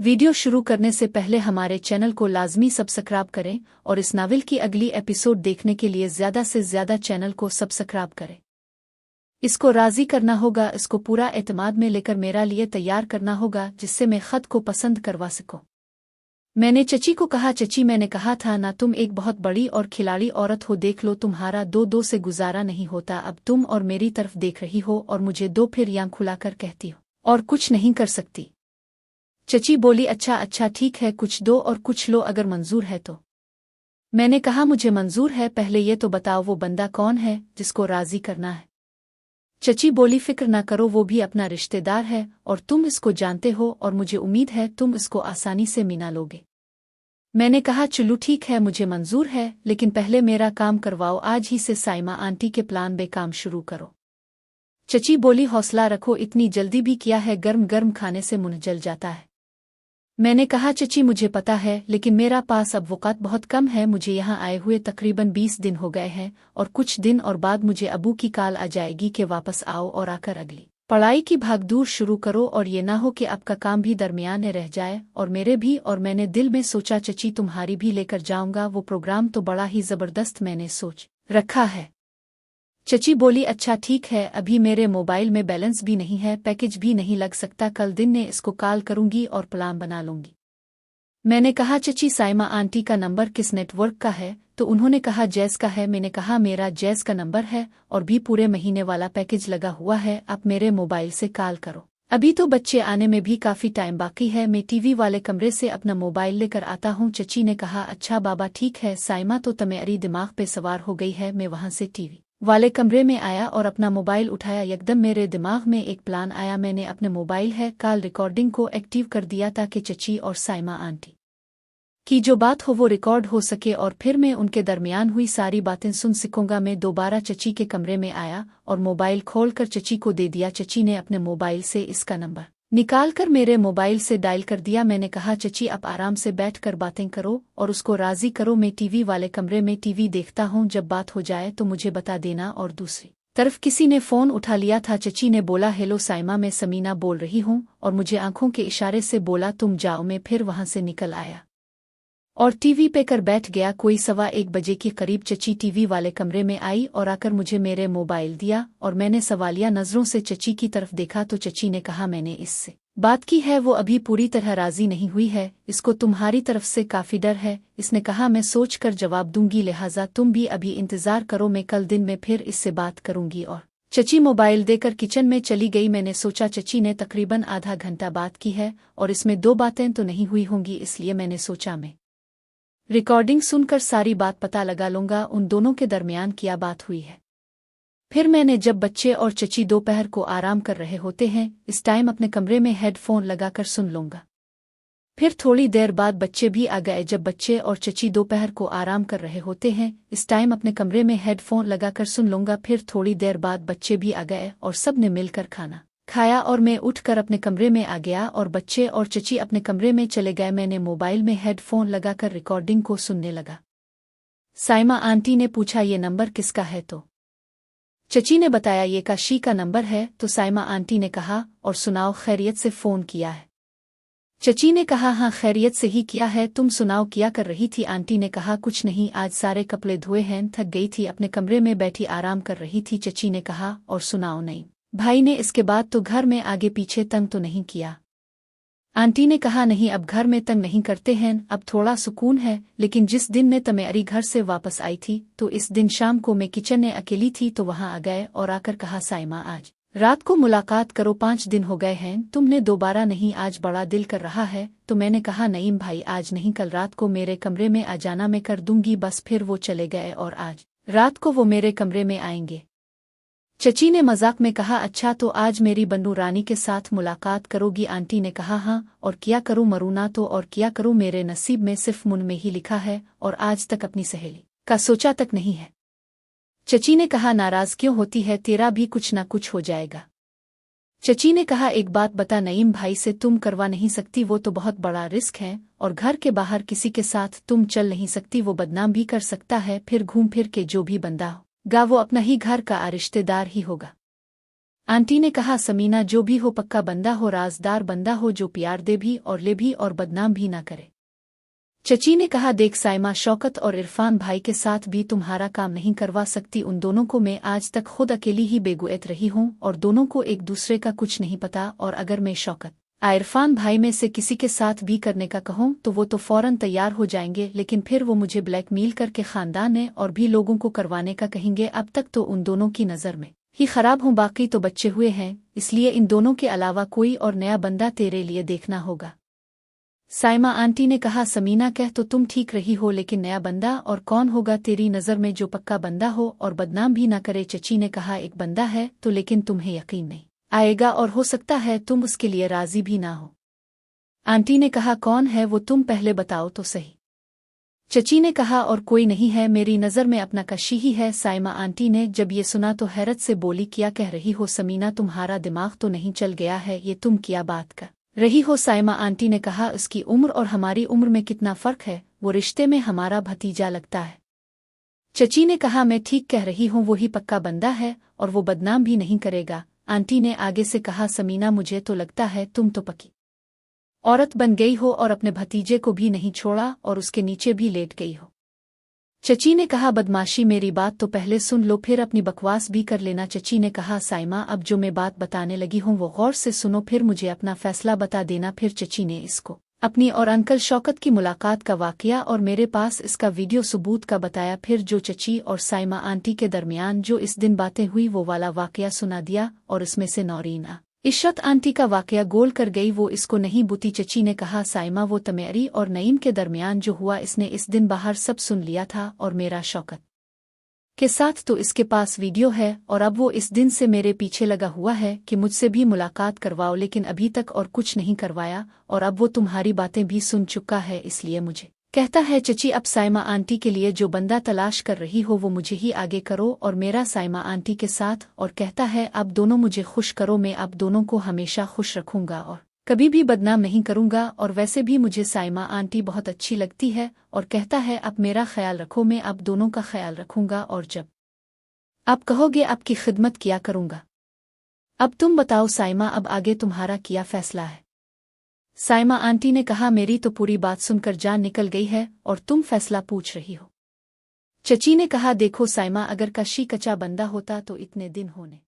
Video शुरू करने से पहले हमारे चैनल को लाजमी सब्सक्राइब करें और इस नावल की अगली एपिसोड देखने के लिए ज़्यादा से ज़्यादा चैनल को सब्सक्राइब करें। इसको राज़ी करना होगा, इसको पूरा एतमाद में लेकर मेरा लिए तैयार करना होगा, जिससे मैं ख़त को पसंद करवा सकूं। मैंने चची को कहा, चची मैंने कहा था ना, तुम एक बहुत बड़ी और खिलाड़ी औरत हो, देख लो तुम्हारा दो से गुजारा नहीं होता। अब तुम और मेरी तरफ देख रही हो और मुझे दो फिर आँख खुलाकर कहती हो और कुछ नहीं कर सकती। चची बोली, अच्छा अच्छा ठीक है, कुछ दो और कुछ लो, अगर मंजूर है तो। मैंने कहा मुझे मंजूर है, पहले ये तो बताओ वो बंदा कौन है जिसको राजी करना है। चची बोली, फिक्र ना करो, वो भी अपना रिश्तेदार है और तुम इसको जानते हो और मुझे उम्मीद है तुम इसको आसानी से मिला लोगे। मैंने कहा चलो ठीक है, मुझे मंजूर है, लेकिन पहले मेरा काम करवाओ, आज ही से साइमा आंटी के प्लान बे काम शुरू करो। चची बोली, हौसला रखो, इतनी जल्दी भी किया है, गर्म गर्म खाने से मुंह जल जाता है। मैंने कहा चची मुझे पता है, लेकिन मेरा पास अब वक़्त बहुत कम है, मुझे यहाँ आए हुए तकरीबन 20 दिन हो गए हैं और कुछ दिन और बाद मुझे अबू की कॉल आ जाएगी कि वापस आओ और आकर अगली पढ़ाई की भागदौड़ शुरू करो, और ये ना हो कि आपका काम भी दरमियान में रह जाए और मेरे भी। और मैंने दिल में सोचा चची तुम्हारी भी लेकर जाऊंगा, वो प्रोग्राम तो बड़ा ही ज़बरदस्त मैंने सोच रखा है। चची बोली, अच्छा ठीक है, अभी मेरे मोबाइल में बैलेंस भी नहीं है, पैकेज भी नहीं लग सकता, कल दिन ने इसको कॉल करूंगी और प्लान बना लूंगी। मैंने कहा चची साइमा आंटी का नंबर किस नेटवर्क का है, तो उन्होंने कहा जैज़ का है। मैंने कहा मेरा जैज़ का नंबर है और भी पूरे महीने वाला पैकेज लगा हुआ है, आप मेरे मोबाइल से कॉल करो। अभी तो बच्चे आने में भी काफ़ी टाइम बाकी है, मैं टीवी वाले कमरे से अपना मोबाइल लेकर आता हूँ। चची ने कहा, अच्छा बाबा ठीक है, साइमा तो तुम्हारी दिमाग पे सवार हो गई है। मैं वहाँ से टीवी वाले कमरे में आया और अपना मोबाइल उठाया, एकदम मेरे दिमाग में एक प्लान आया। मैंने अपने मोबाइल है कॉल रिकॉर्डिंग को एक्टिव कर दिया ताकि चची और साइमा आंटी की जो बात हो वो रिकॉर्ड हो सके और फिर मैं उनके दरमियान हुई सारी बातें सुन सकूंगा। मैं दोबारा चची के कमरे में आया और मोबाइल खोलकर चची को दे दिया। चची ने अपने मोबाइल से इसका नंबर निकालकर मेरे मोबाइल से डायल कर दिया। मैंने कहा चची आप आराम से बैठकर बातें करो और उसको राजी करो, मैं टीवी वाले कमरे में टीवी देखता हूँ, जब बात हो जाए तो मुझे बता देना। और दूसरी तरफ किसी ने फ़ोन उठा लिया था। चची ने बोला, हेलो साइमा, मैं समीना बोल रही हूँ, और मुझे आंखों के इशारे से बोला तुम जाओ। मैं फिर वहाँ से निकल आया और टीवी पे कर बैठ गया। कोई 1:15 बजे के करीब चची टीवी वाले कमरे में आई और आकर मुझे मेरे मोबाइल दिया और मैंने सवालिया नज़रों से चची की तरफ देखा तो चची ने कहा, मैंने इससे बात की है, वो अभी पूरी तरह राजी नहीं हुई है, इसको तुम्हारी तरफ से काफ़ी डर है। इसने कहा, मैं सोच कर जवाब दूंगी, लिहाजा तुम भी अभी इंतज़ार करो, मैं कल दिन में फिर इससे बात करूंगी। और चची मोबाइल देकर किचन में चली गई। मैंने सोचा चची ने तकरीबन आधा घंटा बात की है और इसमें दो बातें तो नहीं हुई होंगी, इसलिए मैंने सोचा मैं रिकॉर्डिंग सुनकर सारी बात पता लगा लूंगा उन दोनों के दरमियान क्या बात हुई है। फिर मैंने जब बच्चे और चची दोपहर को आराम कर रहे होते हैं, इस टाइम अपने कमरे में हेडफोन लगाकर सुन लूंगा। फिर थोड़ी देर बाद बच्चे भी आ गए। जब बच्चे और चची दोपहर को आराम कर रहे होते हैं, इस टाइम अपने कमरे में हेडफोन लगाकर सुन लूंगा। फिर थोड़ी देर बाद बच्चे भी आ गए और सब ने मिलकर खाना खाया और मैं उठकर अपने कमरे में आ गया और बच्चे और चची अपने कमरे में चले गए। मैंने मोबाइल में हेडफोन लगाकर रिकॉर्डिंग को सुनने लगा। साइमा आंटी ने पूछा, ये नंबर किसका है? तो चची ने बताया ये काशी का नंबर है। तो साइमा आंटी ने कहा, और सुनाओ, खैरियत से फ़ोन किया है? चची ने कहा, हाँ खैरियत से ही किया है, तुम सुनाओ क्या कर रही थी? आंटी ने कहा, कुछ नहीं, आज सारे कपड़े धोए हैं, थक गई थी, अपने कमरे में बैठी आराम कर रही थी। चची ने कहा, और सुनाओ? नहीं भाई ने इसके बाद तो घर में आगे पीछे तंग तो नहीं किया? आंटी ने कहा, नहीं अब घर में तंग नहीं करते हैं, अब थोड़ा सुकून है, लेकिन जिस दिन मैं तुम्हारी घर से वापस आई थी तो इस दिन शाम को मैं किचन में अकेली थी तो वहां आ गए और आकर कहा, साइमा आज रात को मुलाकात करो, 5 दिन हो गए हैं, तुमने दोबारा नहीं, आज बड़ा दिल कर रहा है। तो मैंने कहा, नईम भाई आज नहीं, कल रात को मेरे कमरे में आ जाना, मैं कर दूंगी। बस फिर वो चले गए और आज रात को वो मेरे कमरे में आएंगे। चची ने मजाक में कहा, अच्छा तो आज मेरी बन्नू रानी के साथ मुलाकात करोगी? आंटी ने कहा, हाँ, और क्या करूँ, मरूना तो और क्या करूँ, मेरे नसीब में सिर्फ मुन में ही लिखा है और आज तक अपनी सहेली का सोचा तक नहीं है। चची ने कहा, नाराज क्यों होती है, तेरा भी कुछ ना कुछ हो जाएगा। चची ने कहा, एक बात बता, नईम भाई से तुम करवा नहीं सकती, वो तो बहुत बड़ा रिस्क है, और घर के बाहर किसी के साथ तुम चल नहीं सकती, वो बदनाम भी कर सकता है, फिर घूम फिर के जो भी बंदा गा वो अपना ही घर का रिश्तेदार ही होगा। आंटी ने कहा, समीना जो भी हो पक्का बंदा हो, राजदार बंदा हो जो प्यार दे भी और ले भी और बदनाम भी ना करे। चची ने कहा, देख साइमा, शौकत और इरफान भाई के साथ भी तुम्हारा काम नहीं करवा सकती। उन दोनों को मैं आज तक खुद अकेली ही बेगुएत रही हूँ और दोनों को एक दूसरे का कुछ नहीं पता। और अगर मैं शौकत इरफान भाई में से किसी के साथ भी करने का कहूँ तो वो तो फौरन तैयार हो जाएंगे, लेकिन फिर वो मुझे ब्लैकमेल करके खानदान ने और भी लोगों को करवाने का कहेंगे। अब तक तो उन दोनों की नज़र में ही खराब हूँ, बाकी तो बच्चे हुए हैं, इसलिए इन दोनों के अलावा कोई और नया बंदा तेरे लिए देखना होगा। साइमा आंटी ने कहा, समीना कह तो तुम ठीक रही हो, लेकिन नया बंदा और कौन होगा तेरी नज़र में जो पक्का बंदा हो और बदनाम भी ना करे। चची ने कहा, एक बंदा है तो, लेकिन तुम्हें यकीन नहीं आएगा और हो सकता है तुम उसके लिए राजी भी ना हो। आंटी ने कहा, कौन है वो, तुम पहले बताओ तो सही। चची ने कहा, और कोई नहीं है, मेरी नज़र में अपना कशी ही है। साइमा आंटी ने जब ये सुना तो हैरत से बोली, क्या कह रही हो समीना, तुम्हारा दिमाग तो नहीं चल गया है, ये तुम क्या बात कर रही हो। साइमा आंटी ने कहा, उसकी उम्र और हमारी उम्र में कितना फ़र्क है, वो रिश्ते में हमारा भतीजा लगता है। चची ने कहा, मैं ठीक कह रही हूँ, वो ही पक्का बंदा है और वो बदनाम भी नहीं करेगा। आंटी ने आगे से कहा, समीना मुझे तो लगता है तुम तो पक्की औरत बन गई हो और अपने भतीजे को भी नहीं छोड़ा और उसके नीचे भी लेट गई हो। चची ने कहा, बदमाशी, मेरी बात तो पहले सुन लो फिर अपनी बकवास भी कर लेना। चची ने कहा, साइमा अब जो मैं बात बताने लगी हूँ वो गौर से सुनो, फिर मुझे अपना फैसला बता देना। फिर चची ने इसको अपनी और अंकल शौकत की मुलाकात का वाकया और मेरे पास इसका वीडियो सबूत का बताया। फिर जो चची और साइमा आंटी के दरमियान जो इस दिन बातें हुई वो वाला वाकया सुना दिया और इसमें से नौरीना इशरत आंटी का वाकया गोल कर गई, वो इसको नहीं बुती। चची ने कहा, साइमा वो तमेरी और नईम के दरमियान जो हुआ इसने इस दिन बाहर सब सुन लिया था और मेरा शौकत के साथ तो इसके पास वीडियो है और अब वो इस दिन से मेरे पीछे लगा हुआ है कि मुझसे भी मुलाकात करवाओ, लेकिन अभी तक और कुछ नहीं करवाया और अब वो तुम्हारी बातें भी सुन चुका है, इसलिए मुझे कहता है चची अब साइमा आंटी के लिए जो बंदा तलाश कर रही हो वो मुझे ही आगे करो और मेरा साइमा आंटी के साथ। और कहता है अब दोनों मुझे खुश करो, मैं अब दोनों को हमेशा खुश रखूंगा और कभी भी बदनाम नहीं करूंगा। और वैसे भी मुझे साइमा आंटी बहुत अच्छी लगती है। और कहता है अब मेरा ख्याल रखो, मैं अब दोनों का ख्याल रखूंगा और जब आप कहोगे आपकी खिदमत किया करूंगा। अब तुम बताओ साइमा, अब आगे तुम्हारा क्या फैसला है। साइमा आंटी ने कहा, मेरी तो पूरी बात सुनकर जान निकल गई है और तुम फैसला पूछ रही हो। चची ने कहा, देखो साइमा, अगर कशी कच्चा बंदा होता तो इतने दिन होने